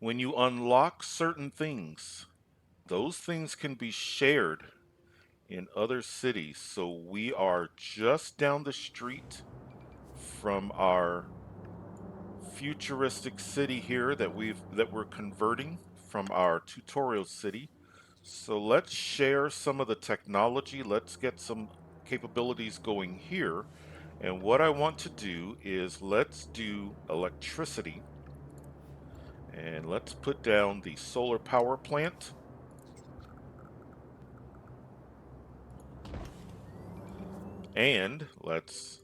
When you unlock certain things, those things can be shared in other cities. So we are just down the street from our futuristic city here that we're converting from our tutorial city. So let's share some of the technology. Let's get some capabilities going here. And what I want to do is let's do electricity, and let's put down the solar power plant, and let's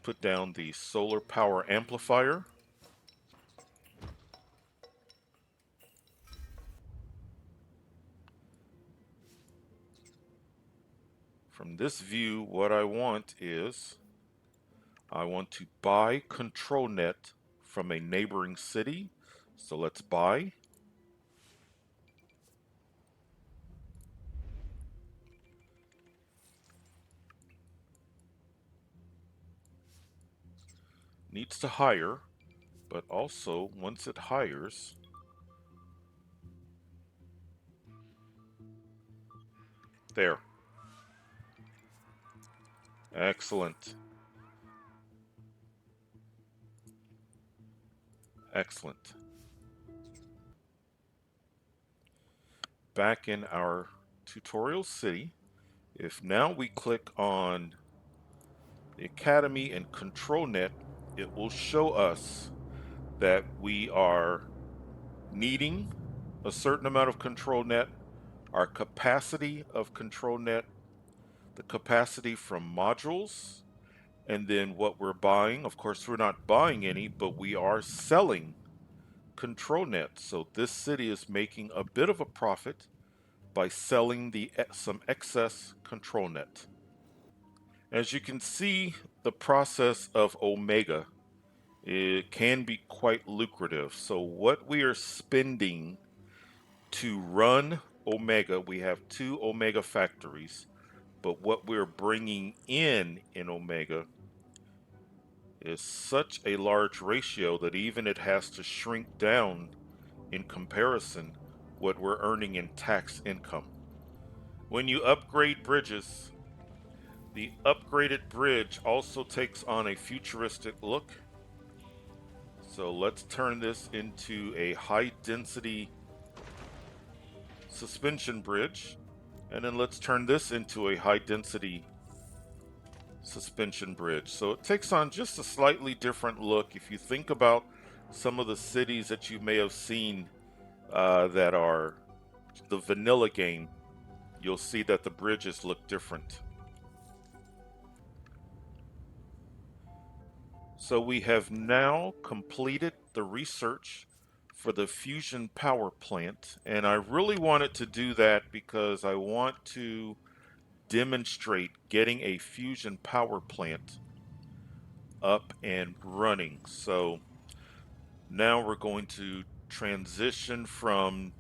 put down the solar power amplifier. From this view, what I want is I want to buy control net from a neighboring city. So let's buy. Needs to hire, but also once it hires, there. Excellent. Excellent. Back in our tutorial city, if now we click on the Academy and Control Net, it will show us that we are needing a certain amount of control net, our capacity of control net, the capacity from modules, and then what we're buying. Of course, we're not buying any, but we are selling control net. So this city is making a bit of a profit by selling some excess control net. As you can see, the process of Omega, it can be quite lucrative. So what we are spending to run Omega, we have two Omega factories, but what we're bringing in Omega is such a large ratio that even it has to shrink down in comparison what we're earning in tax income. When you upgrade bridges, the upgraded bridge also takes on a futuristic look. So let's turn this into a high density suspension bridge, and then let's turn this into a high density suspension bridge. So it takes on just a slightly different look. If you think about some of the cities that you may have seen that are the vanilla game, you'll see that the bridges look different. So we have now completed the research for the fusion power plant, and I really wanted to do that because I want to demonstrate getting a fusion power plant up and running. So now we're going to transition from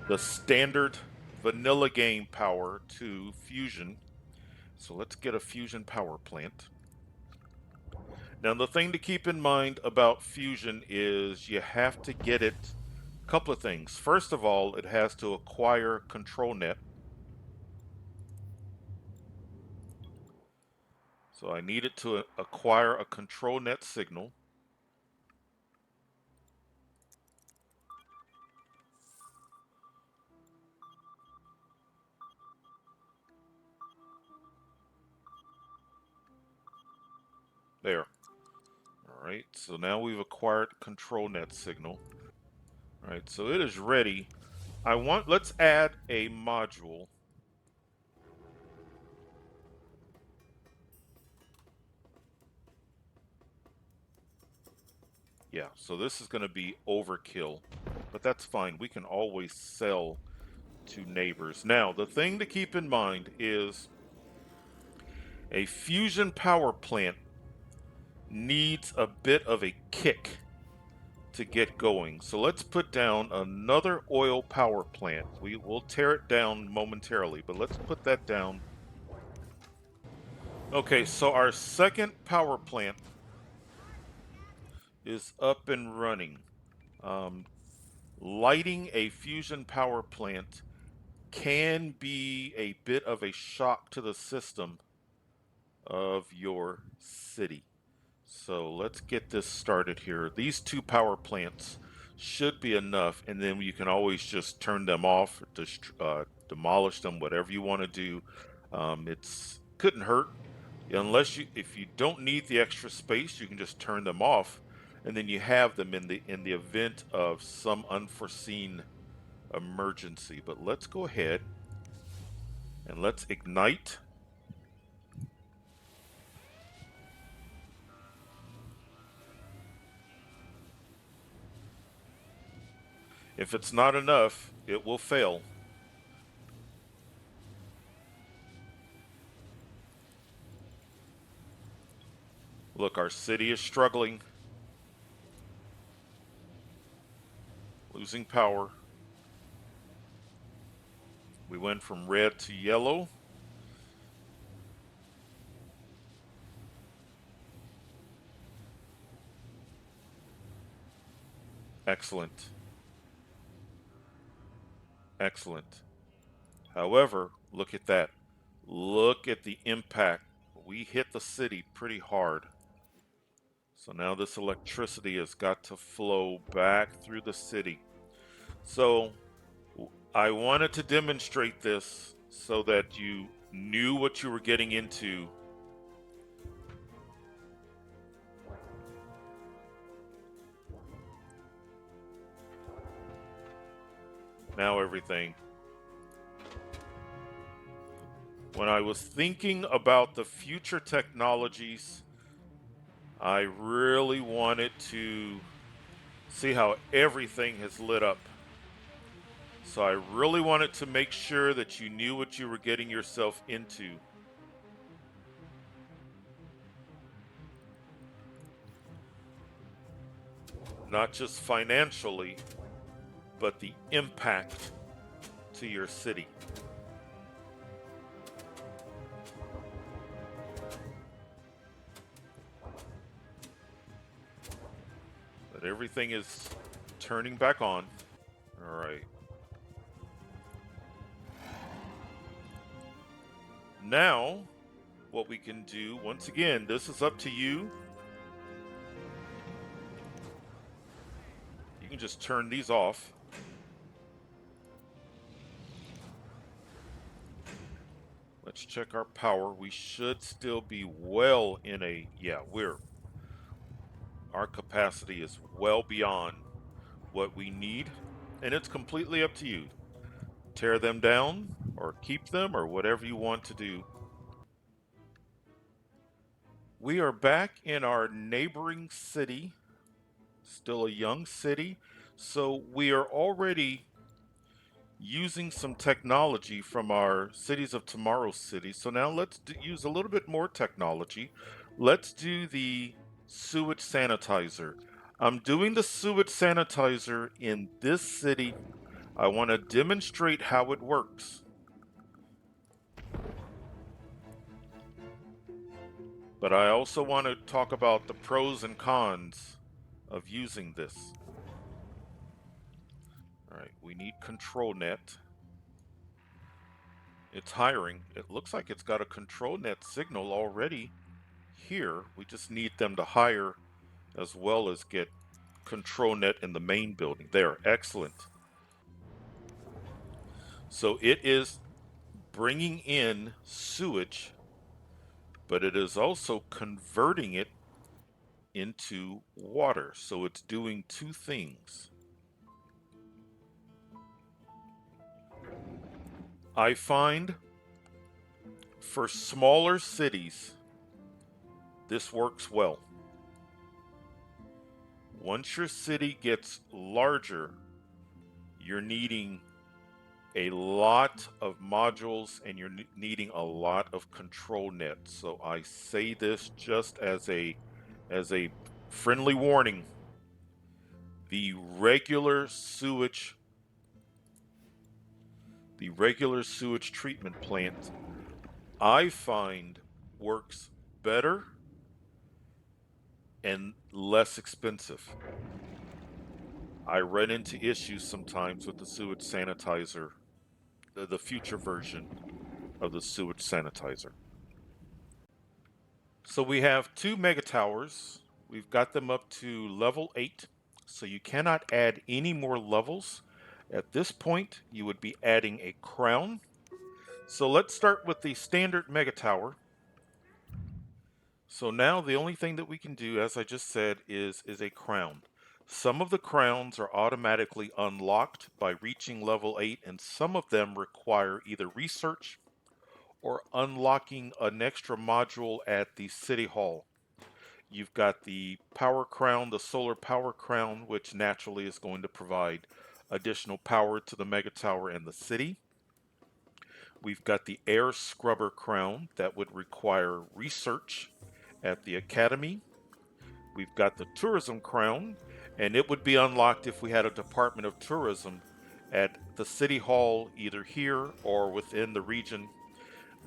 the standard vanilla game power to fusion. So let's get a fusion power plant. Now the thing to keep in mind about fusion is you have to get it a couple of things. First of all, it has to acquire control net. So I need it to acquire a control net signal. There. All right, so now we've acquired control net signal. All right, so it is ready. Let's add a module. Yeah, so this is going to be overkill, but that's fine. We can always sell to neighbors. Now, the thing to keep in mind is a fusion power plant needs a bit of a kick to get going. So let's put down another oil power plant. We will tear it down momentarily, but let's put that down. Okay, so our second power plant is up and running. Um, Lighting a fusion power plant can be a bit of a shock to the system of your city. So let's get this started here. These two power plants should be enough, and then you can always just turn them off, demolish them, whatever you want to do. It's couldn't hurt unless if you don't need the extra space, you can just turn them off, and then you have them in the event of some unforeseen emergency. But let's go ahead and let's ignite. If it's not enough, it will fail. Look, our city is struggling, losing power. We went from red to yellow. Excellent. Excellent. However, look at that. Look at the impact. We hit the city pretty hard. So now this electricity has got to flow back through the city. So I wanted to demonstrate this so that you knew what you were getting into. Now everything. When I was thinking about the future technologies, I really wanted to see how everything has lit up. So I really wanted to make sure that you knew what you were getting yourself into. Not just financially, but the impact to your city. But everything is turning back on. All right. Now, what we can do, once again, this is up to you. You can just turn these off. Let's check our power. We should still be well in a, yeah, our capacity is well beyond what we need, and it's completely up to you. Tear them down or keep them or whatever you want to do. We are back in our neighboring city, still a young city, so we are already using some technology from our Cities of Tomorrow city. So now let's use a little bit more technology. Let's do the sewage sanitizer. I'm doing the sewage sanitizer in this city. I want to demonstrate how it works. But I also want to talk about the pros and cons of using this. All right, we need control net. It's hiring. It looks like it's got a control net signal already here. We just need them to hire as well as get control net in the main building. There, excellent. So it is bringing in sewage, but it is also converting it into water. So it's doing two things. I find for smaller cities, this works well. Once your city gets larger, you're needing a lot of modules and you're needing a lot of control nets. So I say this just as a friendly warning. The regular sewage treatment plant I find works better and less expensive. I run into issues sometimes with the sewage sanitizer, the future version of the sewage sanitizer. So we have two mega towers. We've got them up to level 8. So you cannot add any more levels. At this point, you would be adding a crown. So let's start with the standard mega tower. So now the only thing that we can do, as I just said, is a crown. Some of the crowns are automatically unlocked by reaching level 8, and some of them require either research or unlocking an extra module at the city hall. You've got the power crown, the solar power crown, which naturally is going to provide additional power to the mega tower and the city. We've got the air scrubber crown that would require research at the academy. We've got the tourism crown, and it would be unlocked if we had a department of tourism at the city hall, either here or within the region.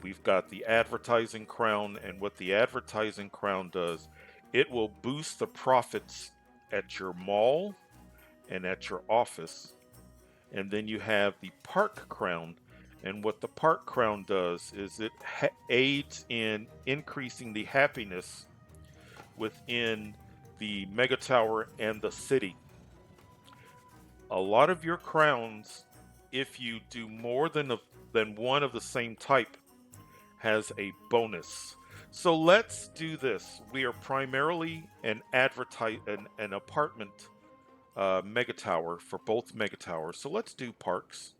We've got the advertising crown, and what the advertising crown does, it will boost the profits at your mall and at your office. And then you have the park crown, and what the park crown does is it aids in increasing the happiness within the mega tower and the city. A lot of your crowns, if you do more than one of the same type, has a bonus. So let's do this. We are primarily an apartment mega tower for both mega towers. So let's do parks.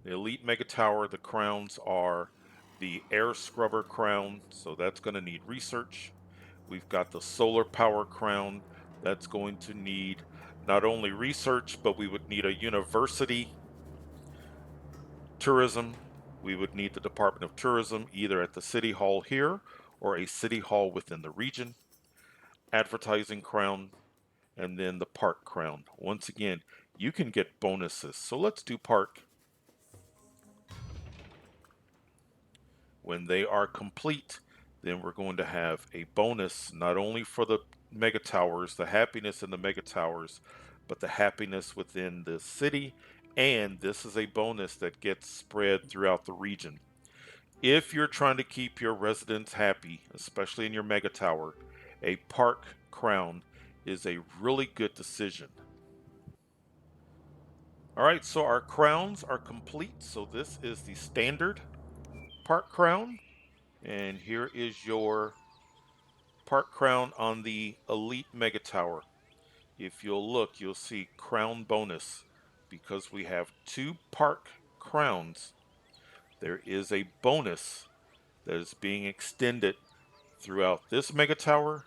The elite mega tower, the crowns are the air scrubber crown, so that's going to need research. We've got the solar power crown, that's going to need not only research, but we would need a university. Tourism, we would need the Department of Tourism either at the city hall here or a city hall within the region. Advertising crown, and then the park crown. Once again, you can get bonuses. So let's do park. When they are complete, then we're going to have a bonus not only for the mega towers, the happiness in the mega towers, but the happiness within the city. And this is a bonus that gets spread throughout the region. If you're trying to keep your residents happy, especially in your mega tower, a park crown is a really good decision. All right, so our crowns are complete. So this is the standard park crown, and here is your park crown on the elite mega tower. If you'll look, you'll see crown bonus. Because we have two park crowns, there is a bonus that is being extended throughout this mega tower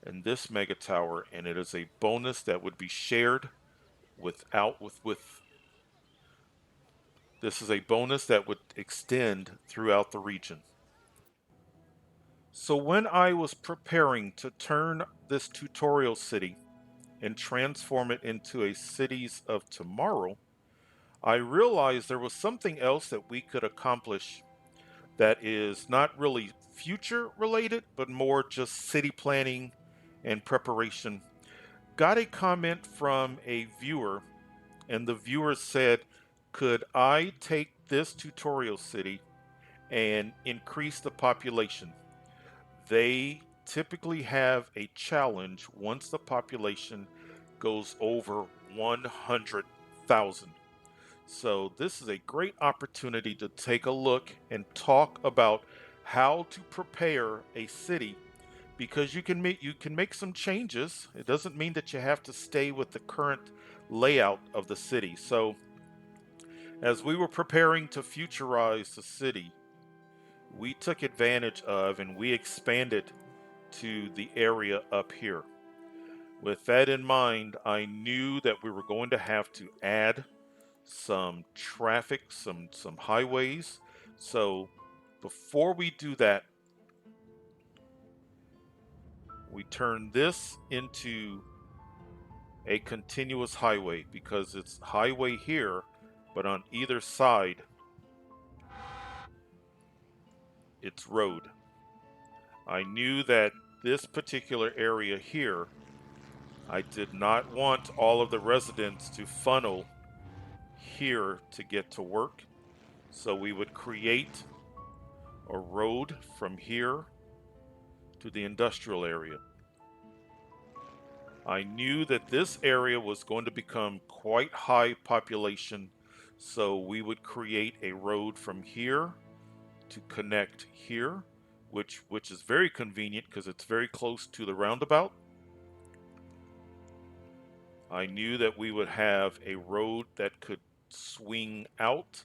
and this mega tower, and it is a bonus that would be shared with this is a bonus that would extend throughout the region. So when I was preparing to turn this tutorial city and transform it into a cities of tomorrow, I realized there was something else that we could accomplish that is not really future related, but more just city planning and preparation. Got a comment from a viewer, and the viewer said, could I take this tutorial city and increase the population? They typically have a challenge once the population goes over 100,000. So this is a great opportunity to take a look and talk about how to prepare a city, because you can make some changes. It doesn't mean that you have to stay with the current layout of the city. So as we were preparing to futurize the city, we took advantage of and we expanded to the area up here. With that in mind, I knew that we were going to have to add some traffic, some highways. So before we do that, we turn this into a continuous highway because it's highway here, but on either side its road. I knew that this particular area here, I did not want all of the residents to funnel here to get to work. So we would create a road from here to the industrial area. I knew that this area was going to become quite high population, so we would create a road from here to connect here, which is very convenient because it's very close to the roundabout. I knew that we would have a road that could swing out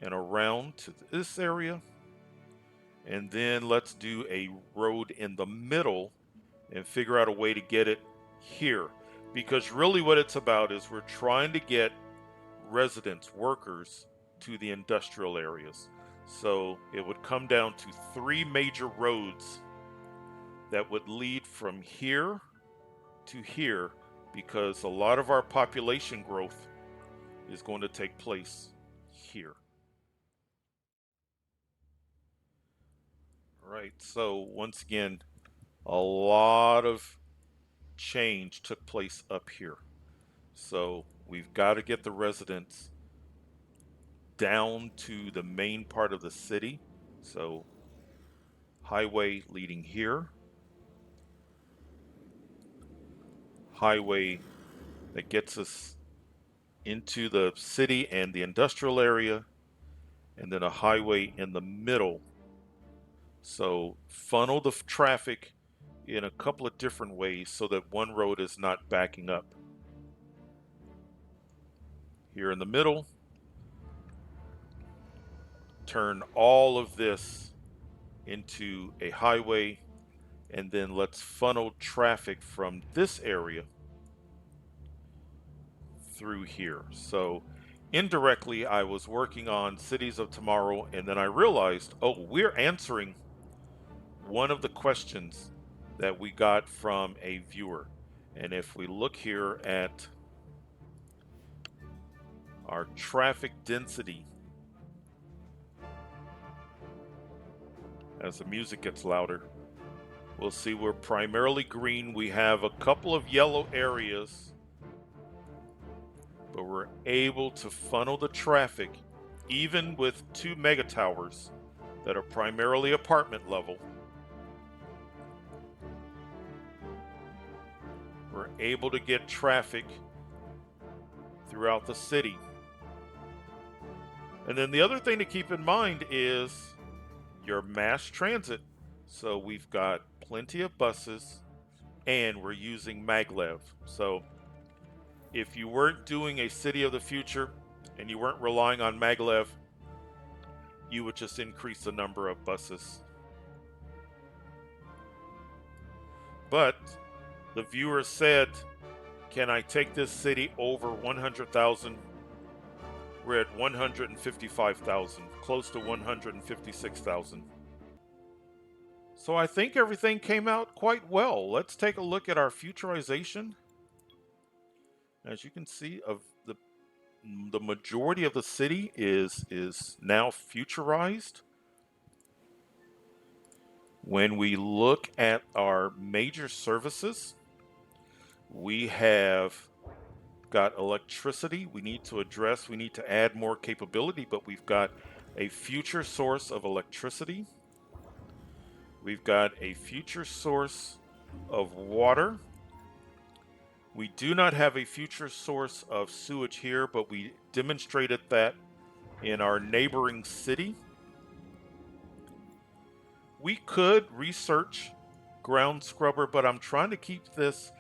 and around to this area. And then let's do a road in the middle and figure out a way to get it here. Because really what it's about is we're trying to get residents, workers, to the industrial areas. So it would come down to 3 major roads that would lead from here to here, because a lot of our population growth is going to take place here. All right, so once again, a lot of change took place up here. So we've got to get the residents down to the main part of the city. So highway leading here, highway that gets us into the city and the industrial area, and then a highway in the middle. So funnel the traffic in a couple of different ways so that one road is not backing up. Here in the middle, turn all of this into a highway, and then let's funnel traffic from this area through here. So indirectly, I was working on Cities of Tomorrow, and then I realized, oh, we're answering one of the questions that we got from a viewer. And if we look here at our traffic density, as the music gets louder, we'll see we're primarily green. We have a couple of yellow areas, but we're able to funnel the traffic, even with 2 mega towers that are primarily apartment level. We're able to get traffic throughout the city. And then the other thing to keep in mind is your mass transit. So we've got plenty of buses, and we're using maglev. So if you weren't doing a city of the future and you weren't relying on maglev, you would just increase the number of buses. But the viewer said, can I take this city over 100,000? We're at 155,000, close to 156,000. So I think everything came out quite well. Let's take a look at our futurization. As you can see, of the majority of the city is now futurized. When we look at our major services, we have got electricity. We need to add more capability, but we've got a future source of electricity. We've got a future source of water. We do not have a future source of sewage here, but we demonstrated that in our neighboring city. We could research ground scrubber, but I'm trying to keep this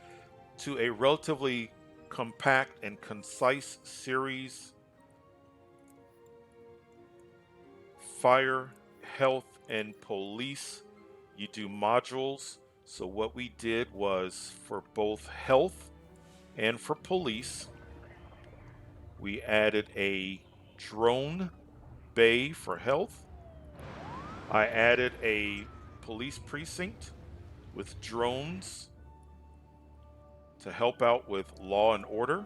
to a relatively compact and concise series. Fire, health, and police, you do modules. So what we did was, for both health and for police, we added a drone bay for health. I added a police precinct with drones to help out with law and order.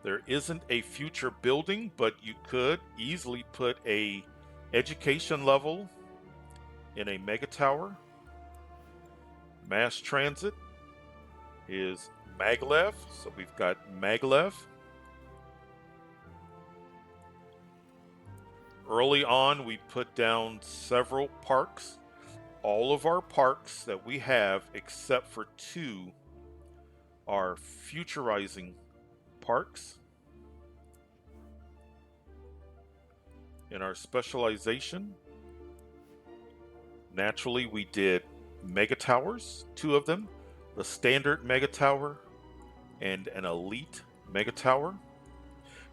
There isn't a future building, but you could easily put a Education level in a mega tower. Mass transit is maglev. So we've got maglev. Early on, we put down several parks. All of our parks that we have, except for two, are futurizing parks. In our specialization, naturally, we did mega towers, two of them, the standard mega tower and an elite mega tower.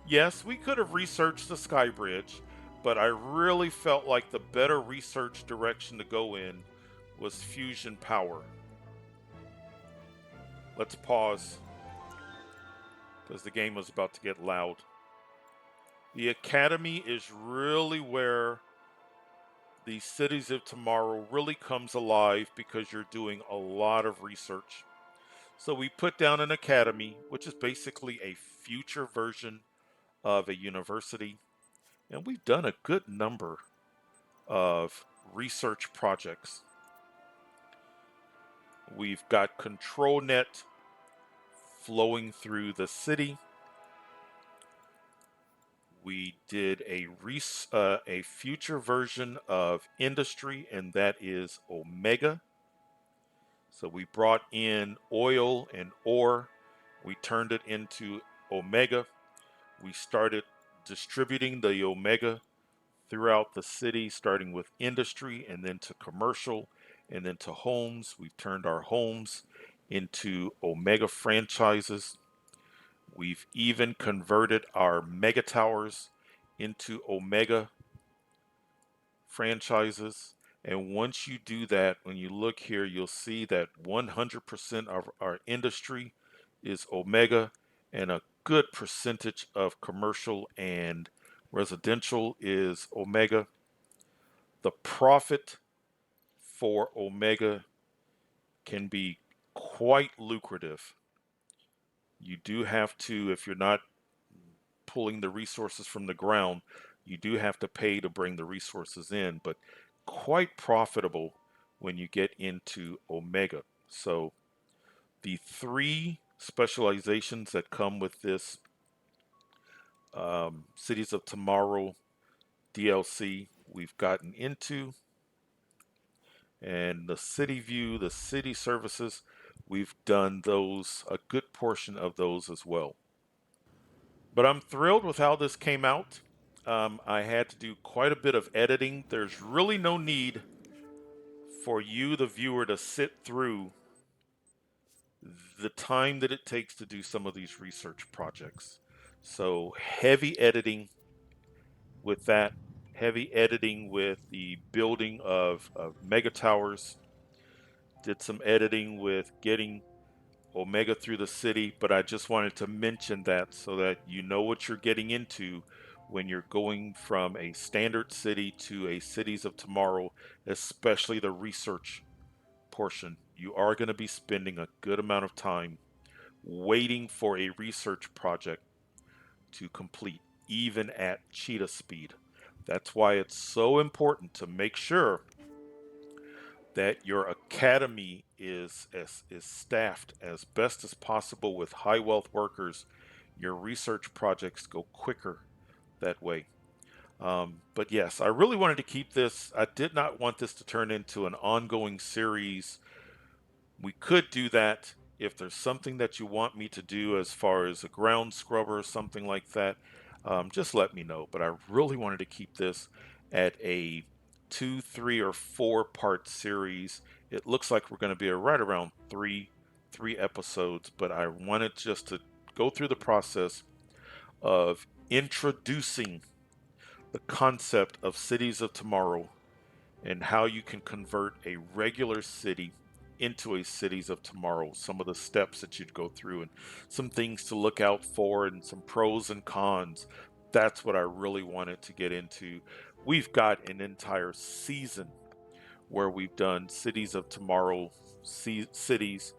Yes, we could have researched the Sky Bridge, but I really felt like the better research direction to go in was fusion power. Let's pause because the game was about to get loud. The Academy is really where the Cities of Tomorrow really comes alive because you're doing a lot of research. So we put down an academy, which is basically a future version of a university. And we've done a good number of research projects. We've got control net flowing through the city. We did a future version of industry, and that is Omega. So we brought in oil and ore. We turned it into Omega. We started distributing the Omega throughout the city, starting with industry and then to commercial and then to homes. We've turned our homes into Omega franchises. We've even converted our mega towers into Omega franchises. And once you do that, when you look here, you'll see that 100% of our industry is Omega, and a good percentage of commercial and residential is Omega. The profit for Omega can be quite lucrative. You do have to, if you're not pulling the resources from the ground, you do have to pay to bring the resources in, but quite profitable when you get into Omega. So the three specializations that come with this Cities of Tomorrow DLC we've gotten into, and the city view, the city services, we've done those, a good portion of those as well. But I'm thrilled with how this came out. I had to do quite a bit of editing. There's really no need for you, the viewer, to sit through the time that it takes to do some of these research projects. So, heavy editing with that, heavy editing with the building of mega towers, did some editing with getting Omega through the city, but I just wanted to mention that so that you know what you're getting into when you're going from a standard city to a Cities of Tomorrow, especially the research portion. You are going to be spending a good amount of time waiting for a research project to complete, even at cheetah speed. That's why it's so important to make sure that your academy is staffed as best as possible with high wealth workers. Your research projects go quicker that way. But yes, I really wanted to keep this. I did not want this to turn into an ongoing series. We could do that if there's something that you want me to do as far as a ground scrubber or something like that. Just let me know. But I really wanted to keep this at a 2, 3, or 4 part series. It looks like we're going to be right around three episodes, but I wanted just to go through the process of introducing the concept of Cities of Tomorrow and how you can convert a regular city into a Cities of Tomorrow. Some of the steps that you'd go through and some things to look out for and some pros and cons. That's what I really wanted to get into. We've got an entire season where we've done Cities of Tomorrow cities.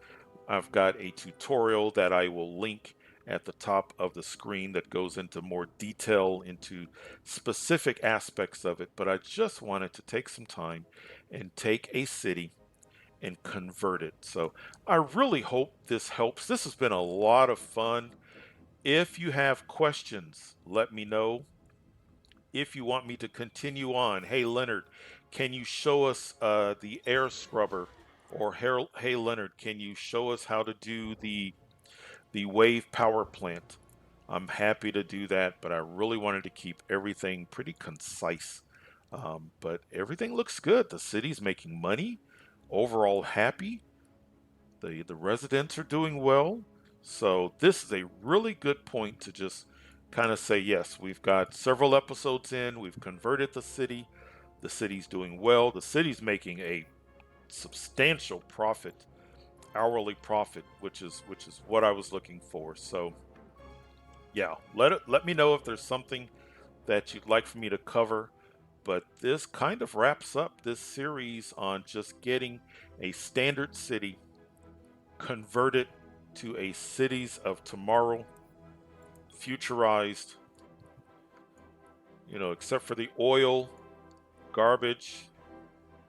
I've got a tutorial that I will link at the top of the screen that goes into more detail into specific aspects of it. But I just wanted to take some time and take a city and convert it. So I really hope this helps. This has been a lot of fun. If you have questions, let me know. If you want me to continue on, hey Leonard, can you show us the air scrubber? Or hey Leonard, can you show us how to do the wave power plant? I'm happy to do that, but I really wanted to keep everything pretty concise. But everything looks good. The city's making money, overall happy. The residents are doing well. So this is a really good point to just kind of say, yes, we've got several episodes in, we've converted the city's doing well, the city's making a substantial profit, hourly profit, which is what I was looking for. So yeah, let me know if there's something that you'd like for me to cover. But this kind of wraps up this series on just getting a standard city converted to a cities of tomorrow, futurized, except for the oil, garbage,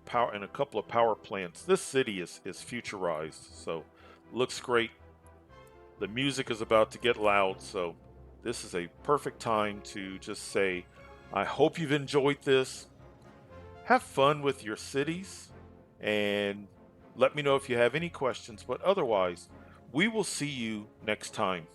power, and a couple of power plants. This city is futurized, so looks great. The music is about to get loud, so this is a perfect time to just say, I hope you've enjoyed this. Have fun with your cities, and let me know if you have any questions. But otherwise, we will see you next time.